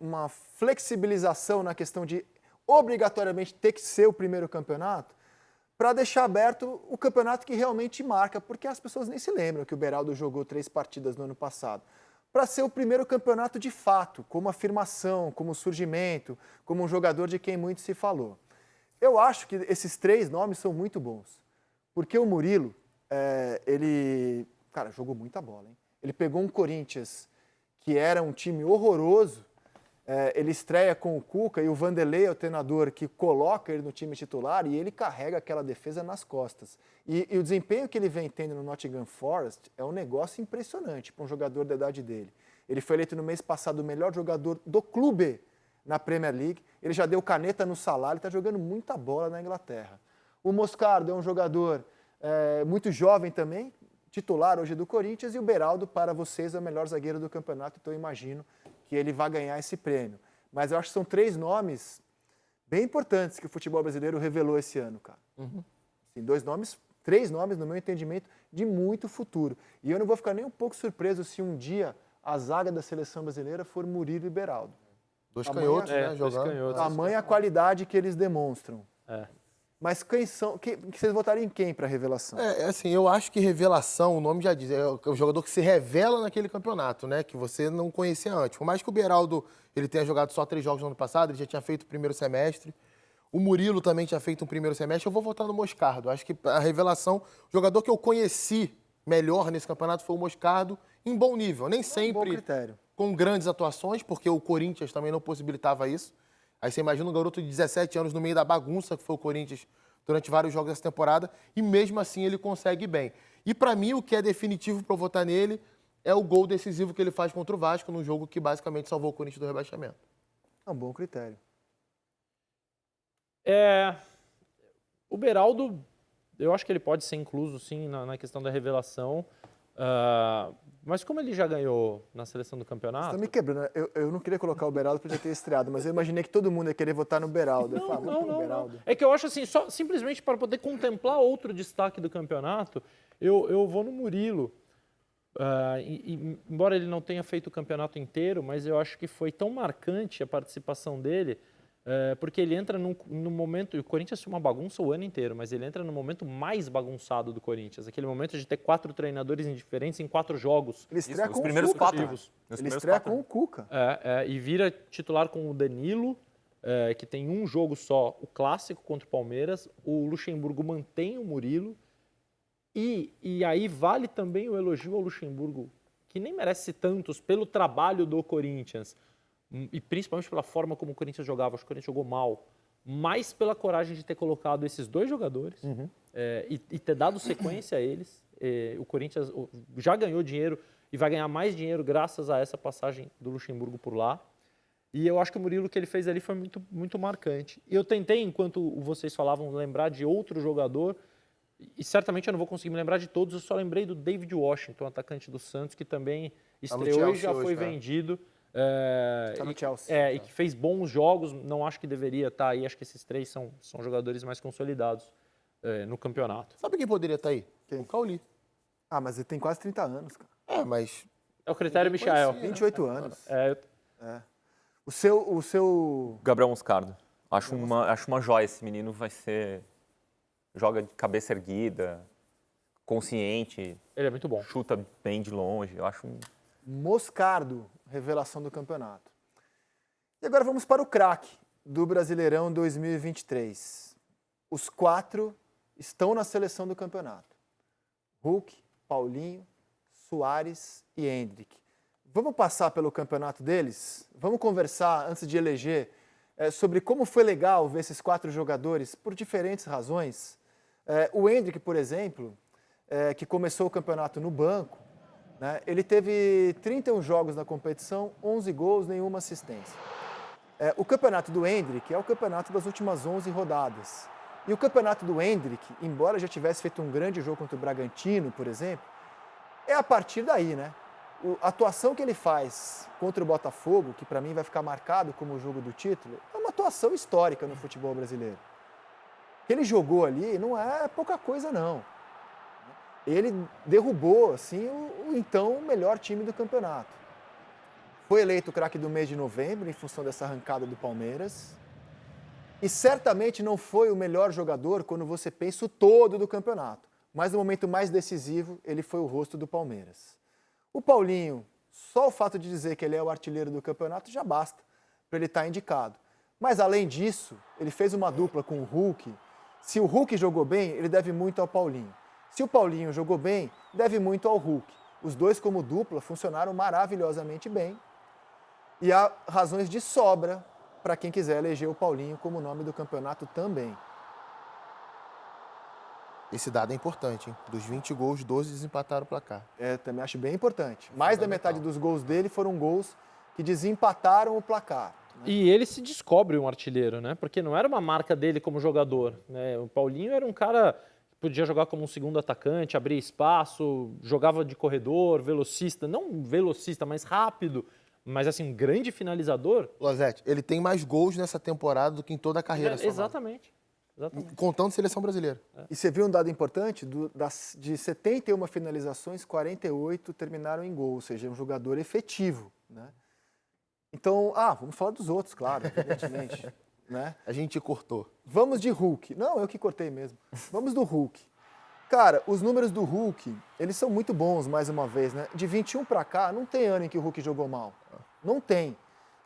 uma flexibilização na questão de obrigatoriamente ter que ser o primeiro campeonato para deixar aberto o campeonato que realmente marca, porque as pessoas nem se lembram que o Beraldo jogou 3 partidas no ano passado. Para ser o primeiro campeonato de fato, como afirmação, como surgimento, como um jogador de quem muito se falou. Eu acho que esses 3 nomes são muito bons, porque o Murilo, ele, cara, jogou muita bola, hein? Ele pegou um Corinthians que era um time horroroso, ele estreia com o Cuca e o Vanderlei é o treinador que coloca ele no time titular e ele carrega aquela defesa nas costas. E o desempenho que ele vem tendo no Nottingham Forest é um negócio impressionante para um jogador da idade dele. Ele foi eleito no mês passado o melhor jogador do clube na Premier League. Ele já deu caneta no Salah, ele está jogando muita bola na Inglaterra. O Moscardo é um jogador muito jovem também, titular hoje do Corinthians, e o Beraldo, para vocês, é o melhor zagueiro do campeonato, então eu imagino que ele vai ganhar esse prêmio. Mas eu acho que são 3 nomes bem importantes que o futebol brasileiro revelou esse ano, cara. Assim, 3 nomes, no meu entendimento, de muito futuro. E eu não vou ficar nem um pouco surpreso se um dia a zaga da seleção brasileira for Murilo e Beraldo. 2 canhotos, né, 2 jogando. canhotos. Tamanha a qualidade que eles demonstram. Mas quem são? Vocês votariam em quem para revelação? Assim, eu acho que revelação, o nome já diz, é o jogador que se revela naquele campeonato, né? Que você não conhecia antes. Por mais que o Beraldo ele tenha jogado só 3 jogos no ano passado, ele já tinha feito o primeiro semestre. O Murilo também tinha feito um primeiro semestre. Eu vou votar no Moscardo. Acho que a revelação, o jogador que eu conheci melhor nesse campeonato foi o Moscardo, em bom nível. Nem Bom sempre critério. com grandes atuações, porque o Corinthians também não possibilitava isso. Aí você imagina um garoto de 17 anos no meio da bagunça que foi o Corinthians durante vários jogos dessa temporada, e mesmo assim ele consegue bem. E para mim o que é definitivo para eu votar nele é o gol decisivo que ele faz contra o Vasco, num jogo que basicamente salvou o Corinthians do rebaixamento. É um bom critério. O Beraldo, eu acho que ele pode ser incluso, sim, na questão da revelação. Mas como ele já ganhou na seleção do campeonato... Você tá me quebrando, né? Eu não queria colocar o Beraldo para já ter estreado, mas eu imaginei que todo mundo ia querer votar no Beraldo. Eu falei, vamos pôr o Beraldo. É que eu acho assim, só simplesmente para poder contemplar outro destaque do campeonato, eu vou no Murilo. Embora ele não tenha feito o campeonato inteiro, mas eu acho que foi tão marcante a participação dele, porque ele entra no momento... O Corinthians foi uma bagunça o ano inteiro, mas ele entra no momento mais bagunçado do Corinthians. Aquele momento de ter 4 treinadores indiferentes em 4 jogos. Ele estreia Os com primeiros o Cuca. 4. Ele estreia com o Cuca. E vira titular com o Danilo, que tem um jogo só, o clássico contra o Palmeiras. O Luxemburgo mantém o Murilo. E aí vale também o elogio ao Luxemburgo, que nem merece tantos pelo trabalho do Corinthians, e principalmente pela forma como o Corinthians jogava. Acho que o Corinthians jogou mal, mas pela coragem de ter colocado esses 2 jogadores e ter dado sequência a eles. O Corinthians já ganhou dinheiro e vai ganhar mais dinheiro graças a essa passagem do Luxemburgo por lá. E eu acho que o Murilo, que ele fez ali, foi muito, muito marcante. E eu tentei, enquanto vocês falavam, lembrar de outro jogador, e certamente eu não vou conseguir me lembrar de todos, eu só lembrei do David Washington, atacante do Santos, que também estreou e já foi vendido. Está no Chelsea. E que fez bons jogos, não acho que deveria estar aí, acho que esses 3 são jogadores mais consolidados no campeonato. Sabe quem poderia estar aí? Quem? O Cauli. Ah, mas ele tem quase 30 anos, cara. Mas... É o critério Michael. 28 anos. É. O seu... Gabriel Moscardo. Acho uma joia esse menino, vai ser... Joga de cabeça erguida, consciente. Ele é muito bom. Chuta bem de longe. Eu acho Moscardo, revelação do campeonato. E agora vamos para o craque do Brasileirão 2023. Os 4 estão na seleção do campeonato. Hulk, Paulinho, Soares e Endrick. Vamos passar pelo campeonato deles? Vamos conversar, antes de eleger, sobre como foi legal ver esses 4 jogadores por diferentes razões. O Endrick, por exemplo, que começou o campeonato no banco, né, ele teve 31 jogos na competição, 11 gols, nenhuma assistência. O campeonato do Endrick é o campeonato das últimas 11 rodadas. E o campeonato do Endrick, embora já tivesse feito um grande jogo contra o Bragantino, por exemplo, é a partir daí, né? A atuação que ele faz contra o Botafogo, que para mim vai ficar marcado como o jogo do título, é uma atuação histórica no futebol brasileiro. O que ele jogou ali não é pouca coisa, não. Ele derrubou, assim, o então melhor time do campeonato. Foi eleito o craque do mês de novembro, em função dessa arrancada do Palmeiras. E certamente não foi o melhor jogador quando você pensa o todo do campeonato. Mas no momento mais decisivo, ele foi o rosto do Palmeiras. O Paulinho, só o fato de dizer que ele é o artilheiro do campeonato já basta para ele estar indicado. Mas além disso, ele fez uma dupla com o Hulk. Se o Hulk jogou bem, ele deve muito ao Paulinho. Se o Paulinho jogou bem, deve muito ao Hulk. Os dois como dupla funcionaram maravilhosamente bem. E há razões de sobra para quem quiser eleger o Paulinho como nome do campeonato também. Esse dado é importante, hein? Dos 20 gols, 12 desempataram o placar. Também acho bem importante. Mais da metade dos gols dele foram gols que desempataram o placar. Né? E ele se descobre um artilheiro, né? Porque não era uma marca dele como jogador, né? O Paulinho era um cara que podia jogar como um segundo atacante, abrir espaço, jogava de corredor, velocista, não velocista, mas rápido, mas assim, um grande finalizador. Losetti, ele tem mais gols nessa temporada do que em toda a carreira. Exatamente. Contando seleção brasileira. E você viu um dado importante? De 71 finalizações, 48 terminaram em gol, ou seja, é um jogador efetivo. Né? Então, vamos falar dos outros, claro, evidentemente. Né? A gente cortou. Vamos de Hulk. Não, eu que cortei mesmo. Vamos do Hulk. Cara, os números do Hulk, eles são muito bons, mais uma vez. Né? De 21 para cá, não tem ano em que o Hulk jogou mal. Não tem.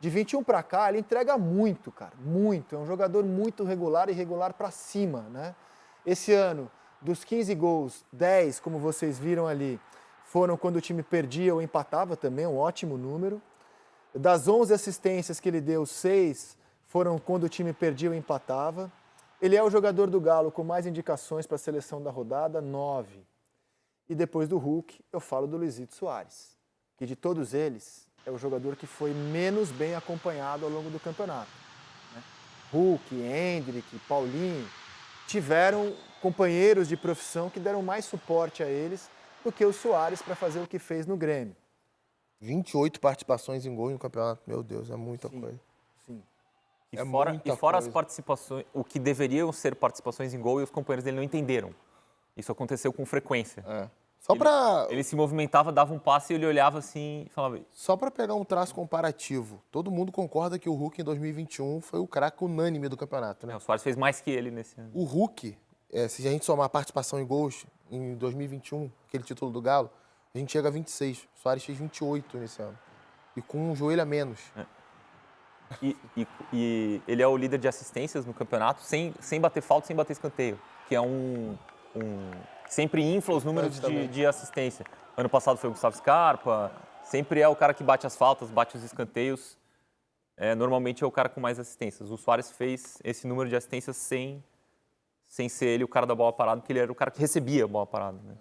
De 21 para cá, ele entrega muito, cara, muito. É um jogador muito regular e regular para cima, né? Esse ano, dos 15 gols, 10, como vocês viram ali, foram quando o time perdia ou empatava também, um ótimo número. Das 11 assistências que ele deu, 6 foram quando o time perdia ou empatava. Ele é o jogador do Galo com mais indicações para a seleção da rodada, 9. E depois do Hulk, eu falo do Luizito Soares, que de todos eles é o jogador que foi menos bem acompanhado ao longo do campeonato. Né? Hulk, Endrick, Paulinho tiveram companheiros de profissão que deram mais suporte a eles do que o Soares para fazer o que fez no Grêmio. 28 participações em gols no campeonato. Meu Deus, é muita coisa. Sim. E fora as participações, o que deveriam ser participações em gol e os companheiros dele não entenderam. Isso aconteceu com frequência. Ele se movimentava, dava um passe e ele olhava assim e falava... Só para pegar um traço comparativo, todo mundo concorda que o Hulk em 2021 foi o craque unânime do campeonato, né? O Soares fez mais que ele nesse ano. O Hulk, se a gente somar a participação em gols em 2021, aquele título do Galo, a gente chega a 26. O Soares fez 28 nesse ano. E com um joelho a menos. E ele é o líder de assistências no campeonato sem bater falta, sem bater escanteio. Que é sempre infla os números de assistência. Ano passado foi o Gustavo Scarpa, sempre é o cara que bate as faltas, bate os escanteios. Normalmente é o cara com mais assistências. O Soares fez esse número de assistências sem ser ele o cara da bola parada, porque ele era o cara que recebia a bola parada. Né?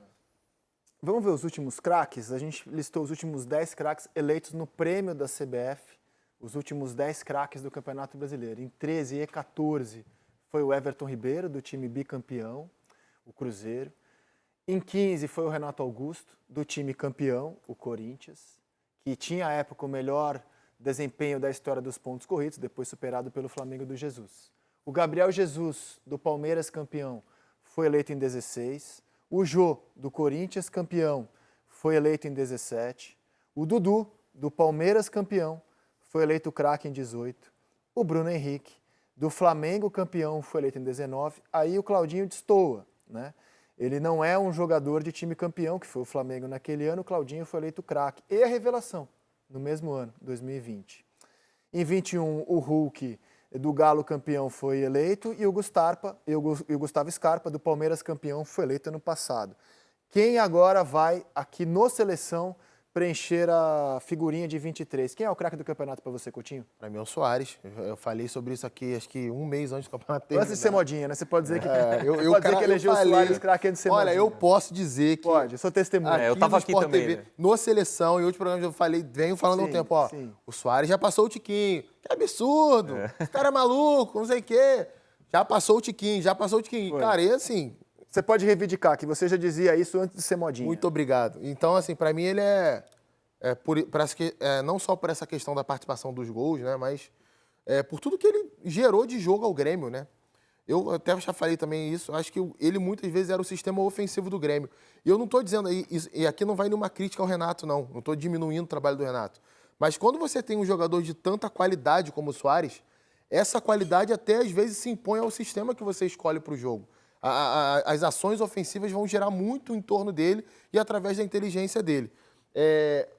Vamos ver os últimos craques? A gente listou os últimos 10 craques eleitos no prêmio da CBF, os últimos 10 craques do Campeonato Brasileiro. Em 13 e 14 foi o Everton Ribeiro, do time bicampeão, o Cruzeiro. Em 15 foi o Renato Augusto, do time campeão, o Corinthians, que tinha à época o melhor desempenho da história dos pontos corridos, depois superado pelo Flamengo do Jesus. O Gabriel Jesus, do Palmeiras campeão, foi eleito em 16. O Jô, do Corinthians campeão, foi eleito em 17. O Dudu, do Palmeiras campeão, foi eleito craque em 18. O Bruno Henrique, do Flamengo campeão, foi eleito em 19. Aí o Claudinho destoa, né? Ele não é um jogador de time campeão, que foi o Flamengo naquele ano. O Claudinho foi eleito craque. E a revelação, no mesmo ano, 2020. Em 21, o Hulk, do Galo campeão, foi eleito. E o Gustavo Scarpa, do Palmeiras campeão, foi eleito ano passado. Quem agora vai aqui no Seleção preencher a figurinha de 23? Quem é o craque do campeonato para você, Coutinho? Para mim é o Soares. Eu falei sobre isso aqui, acho que um mês antes do campeonato Antes de ser modinha, né? Você pode dizer que, eu pode dizer que elegeu o Soares craque antes de ser Olha, modinha. eu posso dizer que... Pode, eu sou testemunha. eu tava no aqui Sport também, TV, né? no Seleção, em outros programas eu falei, venho falando há um Sim, tempo, ó, sim. o Soares já passou o Tiquinho. Que absurdo! Esse cara é maluco, não sei o quê. Já passou o Tiquinho, já passou o Tiquinho. Foi. Cara, e assim, Você pode reivindicar que você já dizia isso antes de ser modinha. muito obrigado. Então, assim, pra mim ele não só por essa questão da participação dos gols, né, mas por tudo que ele gerou de jogo ao Grêmio, né? Eu até já falei também isso, acho que ele muitas vezes era o sistema ofensivo do Grêmio. E eu não estou dizendo, e aqui não vai nenhuma crítica ao Renato, não estou diminuindo o trabalho do Renato. Mas quando você tem um jogador de tanta qualidade como o Soares, essa qualidade até às vezes se impõe ao sistema que você escolhe para o jogo. As ações ofensivas vão gerar muito em torno dele e através da inteligência dele.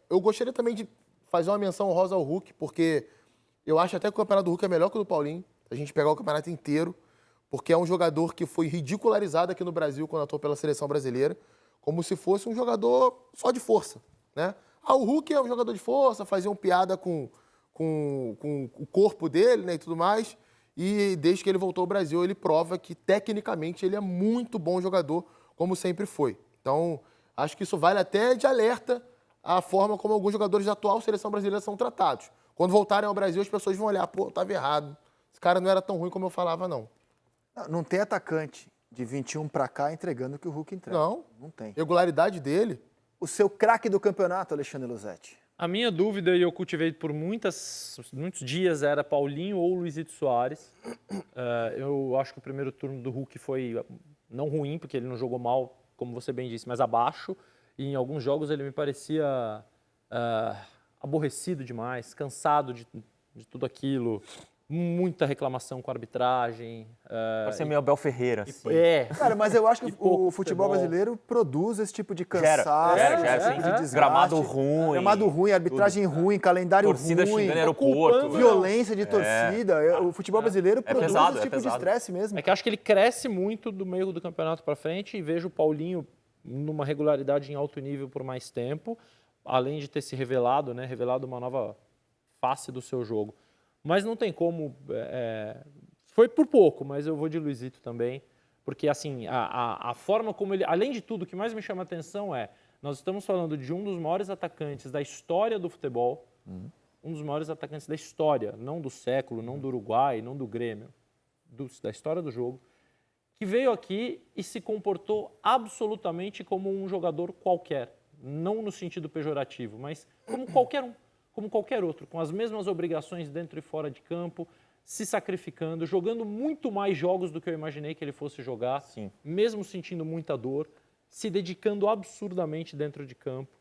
Eu gostaria também de fazer uma menção honrosa ao Hulk, porque eu acho até que o campeonato do Hulk é melhor que o do Paulinho, a gente pegar o campeonato inteiro, porque é um jogador que foi ridicularizado aqui no Brasil quando atuou pela seleção brasileira, como se fosse um jogador só de força, né? O Hulk é um jogador de força, faziam piada com o corpo dele, né, e tudo mais, e desde que ele voltou ao Brasil, ele prova que tecnicamente ele é muito bom jogador, como sempre foi. Então, acho que isso vale até de alerta a forma como alguns jogadores da atual seleção brasileira são tratados. Quando voltarem ao Brasil, as pessoas vão olhar, pô, estava errado, esse cara não era tão ruim como eu falava, não. Não tem atacante de 21 para cá entregando o que o Hulk entrega. Não. Não tem. Regularidade dele. O seu craque do campeonato, Alexandre Losetti? A minha dúvida, e eu cultivei por muitos dias, era Paulinho ou Luizito Soares. Eu acho que o primeiro turno do Hulk foi não ruim, porque ele não jogou mal, como você bem disse, mas abaixo. E em alguns jogos ele me parecia aborrecido demais, cansado de tudo aquilo. Muita reclamação com a arbitragem. Parece meio Abel Ferreira, assim. Cara, mas eu acho que pouco o futebol brasileiro produz esse tipo de Gera, cansaço, gera, esse tipo de sim. desgaste. Gramado ruim. Gramado ruim, arbitragem ruim, calendário Torcida ruim, xingando em aeroporto. violência de torcida. O futebol brasileiro produz pesado, esse tipo de pesado. estresse mesmo. É que eu acho que ele cresce muito do meio do campeonato para frente e vejo o Paulinho numa regularidade em alto nível por mais tempo, além de ter se revelado, né, revelado uma nova face do seu jogo. Mas não tem como, foi por pouco, mas eu vou de Luizito também, porque assim, a forma como ele, além de tudo, o que mais me chama a atenção nós estamos falando de um dos maiores atacantes da história do futebol, um dos maiores atacantes da história, não do século, não do Uruguai, não do Grêmio, da história do jogo, que veio aqui e se comportou absolutamente como um jogador qualquer, não no sentido pejorativo, mas como qualquer um, como qualquer outro, com as mesmas obrigações dentro e fora de campo, se sacrificando, jogando muito mais jogos do que eu imaginei que ele fosse jogar, Sim. mesmo sentindo muita dor, se dedicando absurdamente dentro de campo,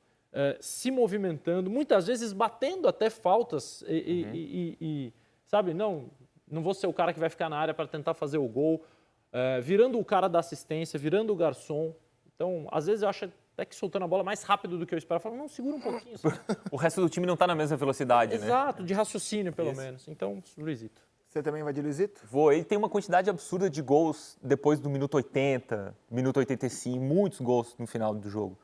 se movimentando, muitas vezes batendo até faltas e sabe, não vou ser o cara que vai ficar na área para tentar fazer o gol, virando o cara da assistência, virando o garçom. Então, às vezes eu acho até que soltando a bola mais rápido do que eu esperava. Eu falo, não, segura um pouquinho. O resto do time não está na mesma velocidade, né? Exato, de raciocínio pelo menos. Então, Luizito. Você também vai de Luizito? Vou. Ele tem uma quantidade absurda de gols depois do minuto 80, minuto 85, muitos gols no final do jogo.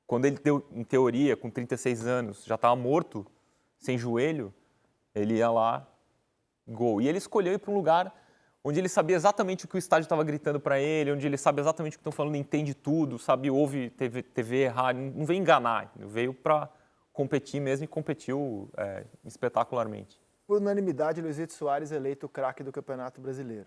Quando ele deu, em teoria, com 36 anos, já estava morto, sem joelho, ele ia lá, gol. E ele escolheu ir para um lugar onde ele sabia exatamente o que o estádio estava gritando para ele, onde ele sabe exatamente o que estão falando, entende tudo, sabe, ouve TV errar, não veio enganar, veio para competir mesmo e competiu espetacularmente. Por unanimidade, Luizito Soares eleito o craque do Campeonato Brasileiro.